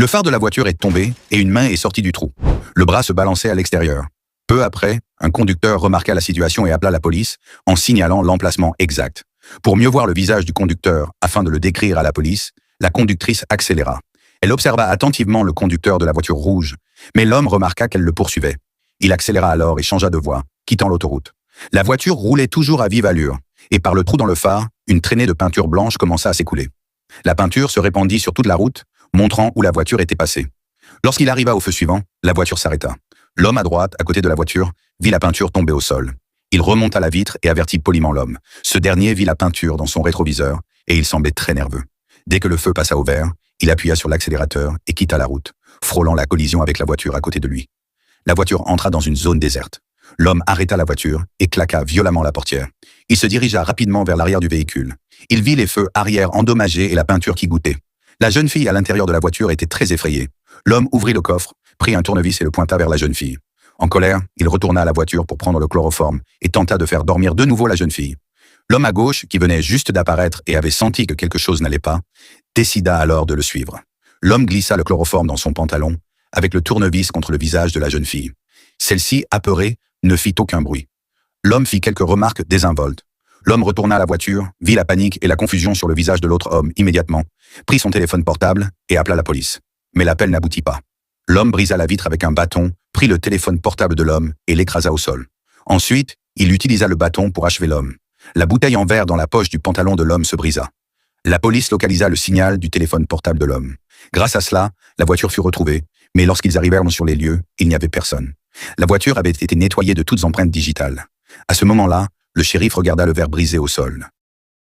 Le phare de la voiture est tombé et une main est sortie du trou. Le bras se balançait à l'extérieur. Peu après, un conducteur remarqua la situation et appela la police en signalant l'emplacement exact. Pour mieux voir le visage du conducteur afin de le décrire à la police, la conductrice accéléra. Elle observa attentivement le conducteur de la voiture rouge, mais l'homme remarqua qu'elle le poursuivait. Il accéléra alors et changea de voie, quittant l'autoroute. La voiture roulait toujours à vive allure, et par le trou dans le phare, une traînée de peinture blanche commença à s'écouler. La peinture se répandit sur toute la route, montrant où la voiture était passée. Lorsqu'il arriva au feu suivant, la voiture s'arrêta. L'homme à droite, à côté de la voiture, vit la peinture tomber au sol. Il remonta la vitre et avertit poliment l'homme. Ce dernier vit la peinture dans son rétroviseur et il semblait très nerveux. Dès que le feu passa au vert, il appuya sur l'accélérateur et quitta la route, frôlant la collision avec la voiture à côté de lui. La voiture entra dans une zone déserte. L'homme arrêta la voiture et claqua violemment la portière. Il se dirigea rapidement vers l'arrière du véhicule. Il vit les feux arrière endommagés et la peinture qui gouttait. La jeune fille à l'intérieur de la voiture était très effrayée. L'homme ouvrit le coffre, prit un tournevis et le pointa vers la jeune fille. En colère, il retourna à la voiture pour prendre le chloroforme et tenta de faire dormir de nouveau la jeune fille. L'homme à gauche, qui venait juste d'apparaître et avait senti que quelque chose n'allait pas, décida alors de le suivre. L'homme glissa le chloroforme dans son pantalon, avec le tournevis contre le visage de la jeune fille. Celle-ci, apeurée, ne fit aucun bruit. L'homme fit quelques remarques désinvoltes. L'homme retourna à la voiture, vit la panique et la confusion sur le visage de l'autre homme immédiatement, prit son téléphone portable et appela la police. Mais l'appel n'aboutit pas. L'homme brisa la vitre avec un bâton, prit le téléphone portable de l'homme et l'écrasa au sol. Ensuite, il utilisa le bâton pour achever l'homme. La bouteille en verre dans la poche du pantalon de l'homme se brisa. La police localisa le signal du téléphone portable de l'homme. Grâce à cela, la voiture fut retrouvée, mais lorsqu'ils arrivèrent sur les lieux, il n'y avait personne. La voiture avait été nettoyée de toutes empreintes digitales. À ce moment-là, le shérif regarda le verre brisé au sol.